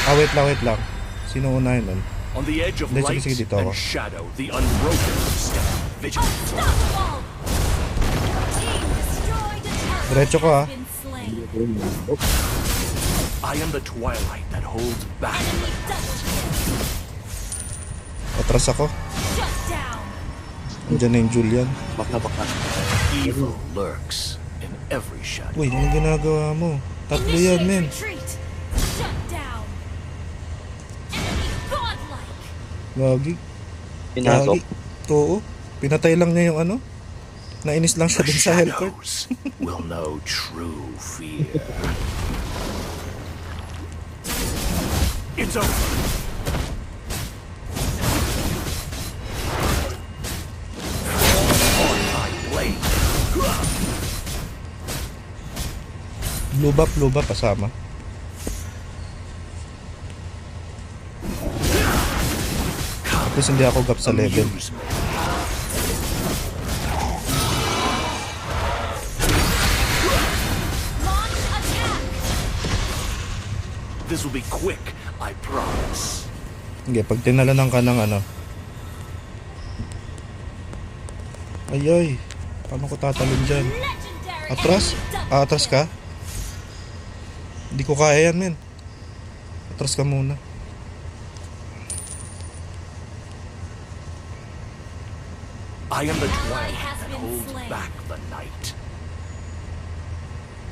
Wait lang. Sino unahin nun? On the edge of Sige, light sige, dito ako. and shadow, the unbroken stand vigilant. Unstoppable. Team destroyed a turret. Diretso ko ha. Has been slain. I am the twilight that holds back. Enemy double kill. Atras ako. Shut down. Diyan na yung Julian. Baka. Evil lurks in every shadow. Uy, anong ginagawa mo? Tatlo yan, men. Retreat. Shut down. Enemy godlike. Gagi. Pinasok. Oo. Pinatay lang niya yung ano. Nainis lang siya The din sa Hellcourt. shadows will know true fear. It's over. On my blade. Blue buff kasama. Tapos hindi ako gap sa level. Amuse me. Launch attack. This will be quick, I promise. Hindi, pag tinalanan ka ng ano. Ay. Paano ko tatalon dyan? Legendary. Atras? Atras ka? Hindi ko kaya yan, men. Atras ka muna. I am the Ally dragon has that been holds slain. back the night.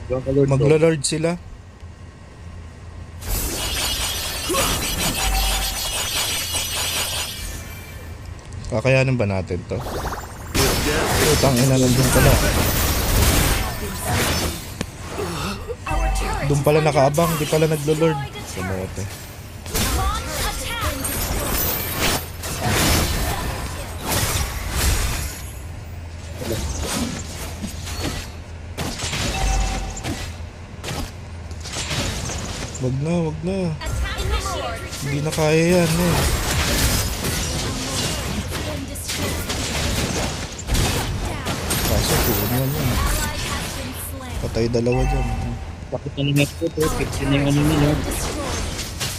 Yung kalord ko. Magla-lord sila. Kakayanin ba natin to? Utang ina, nandun pala. Our turret Doon is pala under nakaabang, attack. di pala naglo-lord. Destroy the turret. Kamote. Launch attack. Wag na. Attack initiate. Hindi na kaya yan, eh. Been destroyed. Kaso, tuon yan. Ally has been slain. Patay dalawa dyan. Bakit na naman ito? 15 na yung ano nila. Destroyed.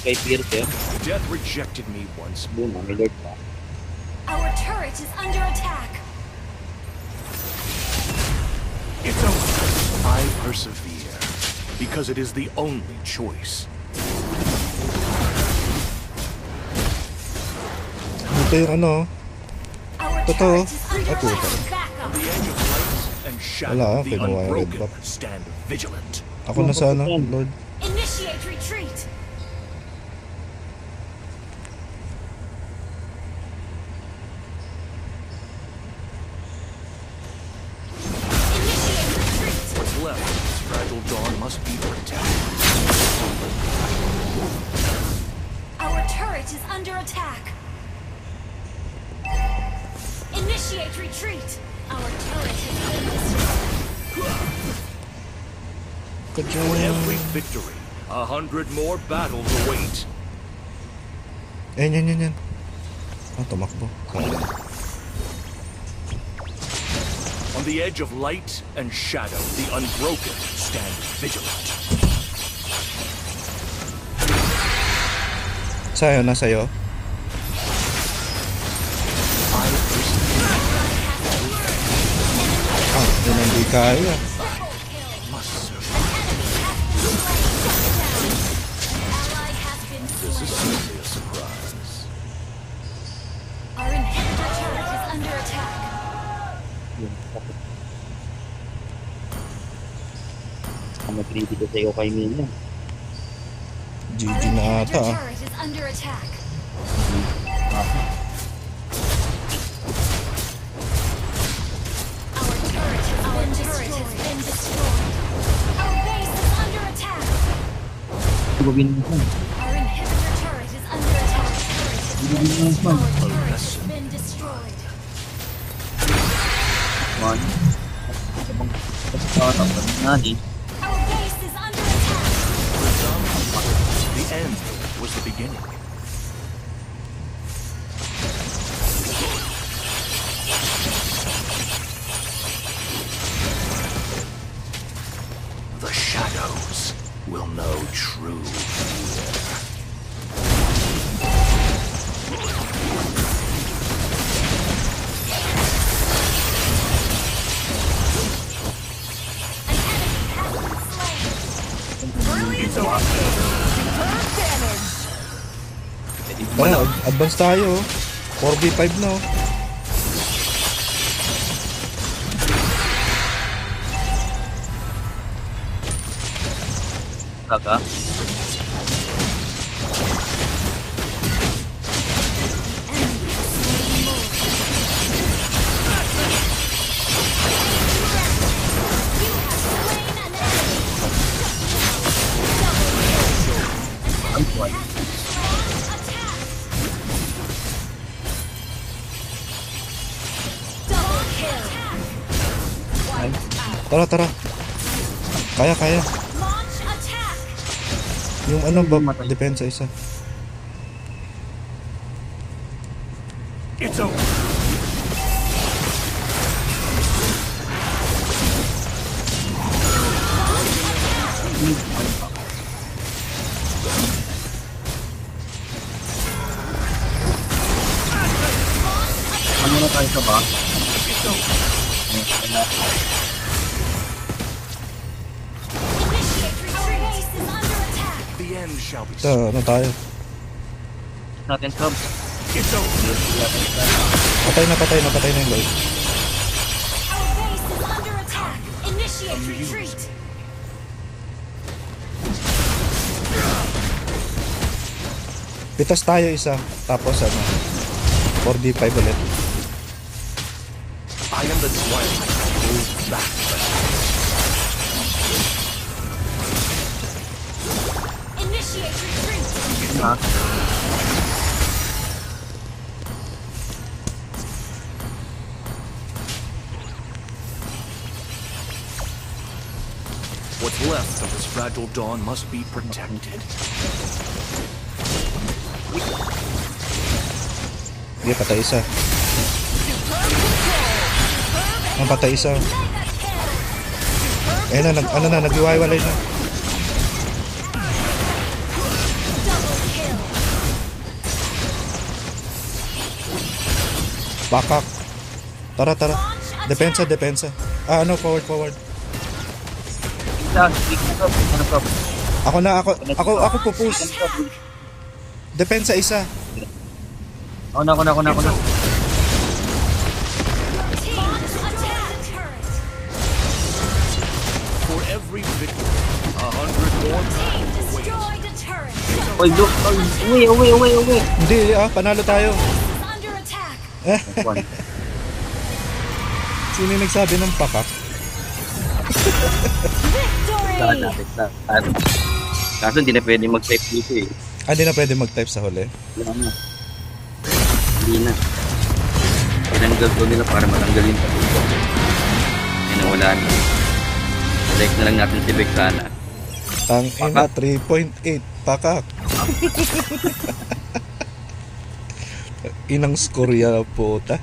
Kay Pierce eh. Death rejected me once more. Boom, may lord pa. Our turret is under attack. It's over. I persevere because it is the only choice. Dito yung ano. Our Totoo. turret is under Ay, puta. attack. Backup. The edge of light and Wala, shadow, the kinuha yung red unbroken, buff. stand vigilant. Ako na sa ano, Lord. Initiate retreat. Initiate retreat. What's left of this fragile dawn must be protected. Our turret is under attack. Initiate retreat. Our turret has been destroyed. For every victory, 100 more battles await. Yan. Ah, tumakbo. On the edge of light and shadow, the unbroken stand vigilant. Sa'yo, nasa'yo. I persevere. Ah, yun ang di kaya. Must serve. Ally has been This is slain. simply a surprise. Our inhibitor turret is under attack. Ang mag-ready ko sa'yo kay Mina. GG Our na inhibitor ata, ah. turret is under attack. Our turret has been destroyed. Our base is under attack. Gawin mo ko. Our inhibitor turret is under attack. Our turret has been destroyed. Man. Sabang tapos na eh. Our base is under attack. For some, the end was the beginning. The shadows will know true fear. It's over. Tara, advance tayo. 4v5 na, oh. talaga. Tara, tara. Kaya, kaya. Yung ano ba, depensa isa. It's over. Ano na tayo sa ba? The end shall be Ito, ano tayo? Natin sub. It's over. Patay na yung Lloyd. Our base is under attack. Initiate retreat. Pitas tayo isa. Tapos ano, 4D5 ulit. I am the twilight. Hold back the Initiate retreat. What's left of this fragile dawn must be protected. Hindi, patay isa. Ang patay isa. Eh na, nag-iwaiwalay na. Bakak. Tara, tara. Depensa. Ah, ano, forward. Ako pupush. Depensa isa. Ako na. For every victory, 100 more Destroy the turret. Oy, look. Uwi. Hindi, panalo tayo. Under attack. Sino yung nagsabi ng pakak? Victory. Kaso hindi na pwede mag-type dito eh. Hindi na pwede mag-type sa huli. Hindi na. Tinanggal ko nila para matanggal yung patuto. Ay nawala na. Select na lang natin si Vexana. Tangina, 3.8. Pakak. Inang score yan, puta.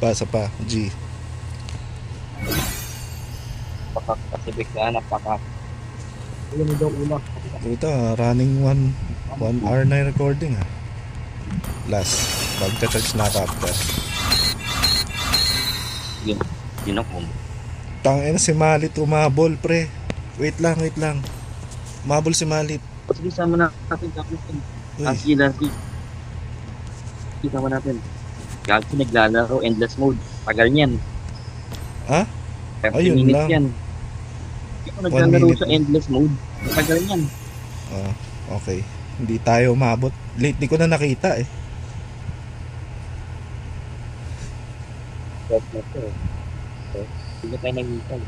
Pasa pa, G. Pakak si Vexana, pakak. Puta, running 1 hour na yung recording ha. Last. Magcha-charge na ako after. Yun ako. Tangina si Malit umabol, pre. Wait lang. Umabol si Malit. Sige, sama na natin. Lagi. Sama natin. Kasi naglalaro endless mode. Tagal niyan. Ha? 30 Ayun minutes lang. yan. Hindi ko naglalaro 1 minute. sa endless mode. Tagal niyan. Okay. Hindi tayo umabot. Late, di ko na nakita eh. Hindi tayo nag-iitay.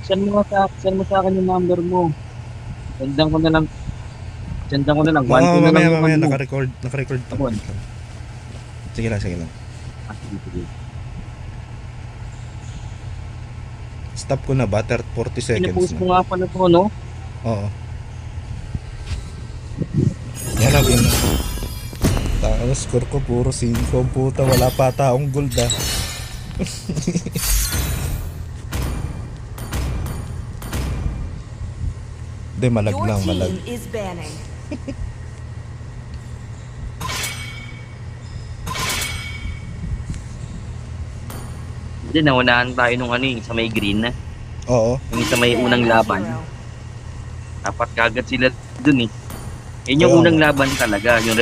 Send mo sa akin yung number mo. Sendan ko na lang. 1, 2 na lang. Mamaya, yung naka-record pa. Buwan. Sige lang. Sige. Stop ko na ba? 40 seconds Pinapost na. mo nga pala to, no? Oo. Yan ang ang score ko puro 5 puta. Wala pa taong gold ah. Hindi, malag Your lang, malag. team is banning. Hindi, naunahan tayo nung sa may green na. Oo. Yung sa may unang laban. Dapat kagad sila dun eh. Yun yung Oo. unang laban talaga. Yung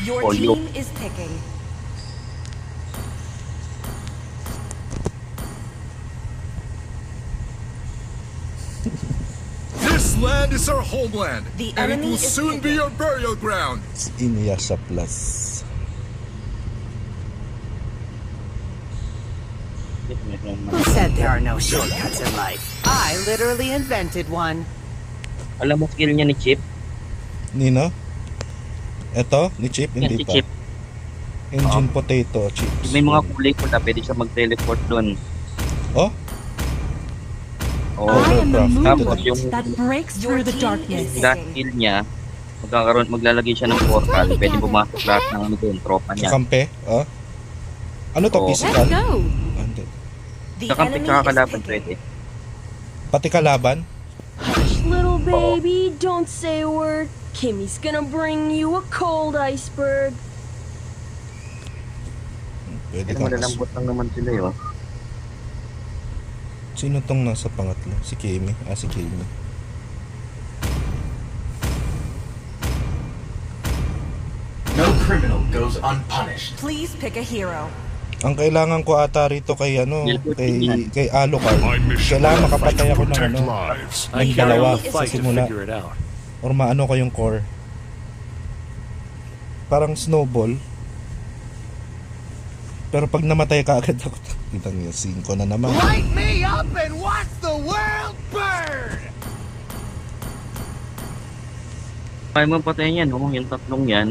Your Oh, yo. team is picking. This land is our homeland, The and it enemy will is soon be our burial ground. Inyasha Plus. Who said there are no shortcuts in life? I literally invented one. alam mo skill niya ni Chip? Nino? Eto? Ni Chip? Yan Hindi si pa. Chip. Engine potato chips. May mga kulay pula, pwede siya mag-teleport doon. Oh? Oo. I am the Tapos moonlight yung- that breaks through the darkness. Last skill niya, maglalagay siya ng portal, pwede pumasok lahat ng ano doon, tropa niya. Kakampi? Oh? Ano to? Oo. Physical? Let's go. Ah, hindi. The Kakampi enemy tsaka is kalaban picking. pwede. Pati kalaban? Hush, little baby, don't say a word. Kimmy's gonna bring you a cold iceberg. Pwede Pero kang malalambot lang naman sila yun. Sino tong nasa pangatlo? Si Kimi? Ah, si Kimi. No criminal goes unpunished. Please pick a hero. Ang kailangan ko ata rito kay ano, kay Alucard. My mission Kailangan is to makapatay fight to ako ng protect ano, lives. ng I carry dalawa on the sa fight to simula. figure it out. Or maano ko yung core. Parang snowball. Pero pag namatay ka agad ako, kita niyo, 5 na naman. Light me up and watch the world burn! Kaya mo patayin yan, no? Yung tatlong yan,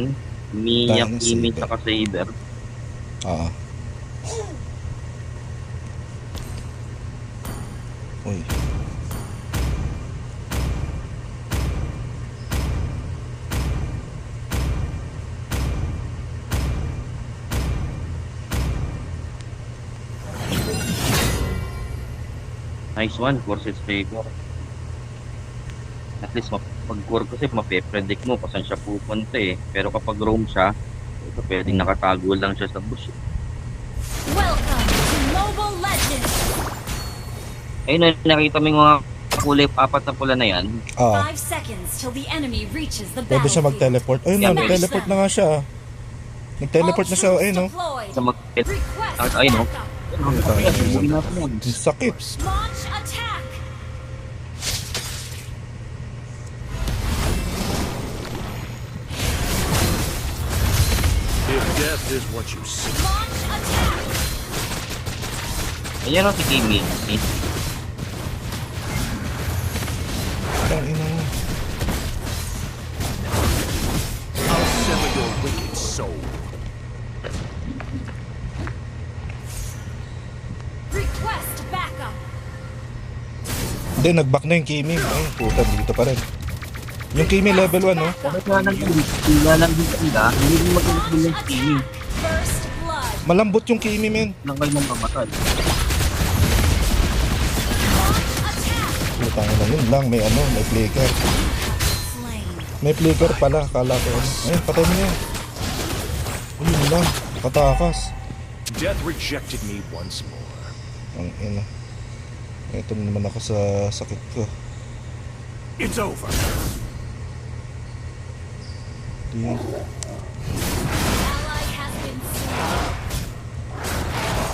Miyak, Dahil Kimi, Saber. saka Saber. Ah. Uy. Nice one, versus Saber. At least, pag-core kasi, mape-predict mo kung saan siya pupunta eh. Pero kapag roam siya, ito pwedeng nakatago lang siya sa bush. Welcome to Mobile Legends! Ayun na, nakita mo yung mga kulay, 4 na pula na yan. Ah. 5 seconds till the enemy reaches the Pwede siya battlefield. mag-teleport. Ayun na, nag-teleport na nga siya. Nag-teleport na siya, ayun no. Sa ayun no. Buhin natin yan. Ang sakit. Launch attack! If death is what you seek, Launch attack! Ayan o si Kimi. Ang ina mo. I'll sever your wicked soul. Request backup! Hindi, nag-back na yung Kimi. Ay, puta, dito pa rin. Yung Kimi level 1, no? Kaya lang din sila, hindi rin magalit din yung Kimi. First blood! Malambot yung Kimi, men. Lang kayo mamamatay. Putang ina, yun lang. May ano, may flicker. May flicker pala. Kala ko ano. Ayun, patay mo yan. Yun lang. Katakas. Death rejected me once more. Ang ina. Ito na naman ako sa sakit ko. It's over. Di.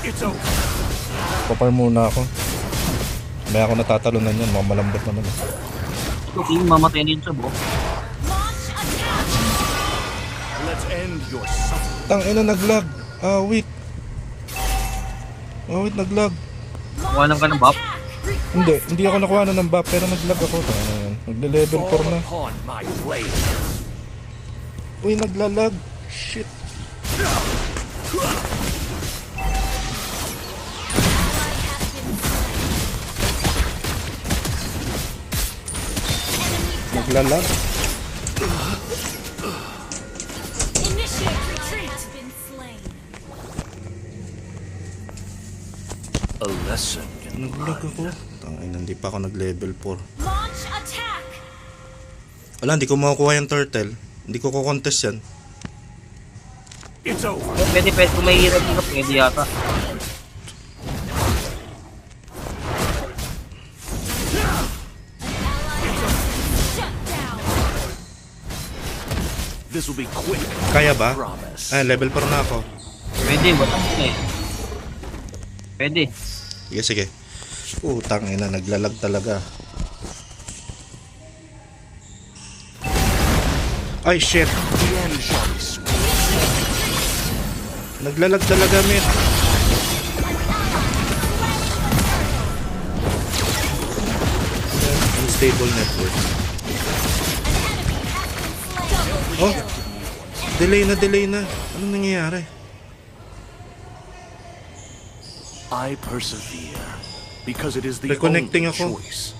It's over. Papar muna ako. May ako natatalunan yan. Mga malambot naman. Ito Kimi, mamatay din siya bro. Let's end your suffering. Tang ina, naglag. Ah, wait. Ah, wait, naglag. Kuha lang ka ng buff. Hindi ako nakuha na ng buff. Pero naglag ako. Nagle-level 4 na. Upon my blade. Uy, naglalag. Shit. Naglalag. Initiate retreat! Has been slain. A lesson in Naglag ako. Tangin, hindi pa ako nag-level 4. Launch attack! Wala, hindi ko makukuha yung turtle. Hindi ko kukontest yan. It's over. Pwede kung may hirap dito, pwede yata. This will be quick. Kaya ba? Promise. Level 4 na ako. Pwede, butang ko eh. Pwede. Sige, sige. Utang ina, naglalag talaga. Ay, shit. The end shall be sweet. Naglalag talaga, men. Unstable network. Oh! Delay na. Anong nangyayari? I persevere because it is the Reconnecting only ako. choice.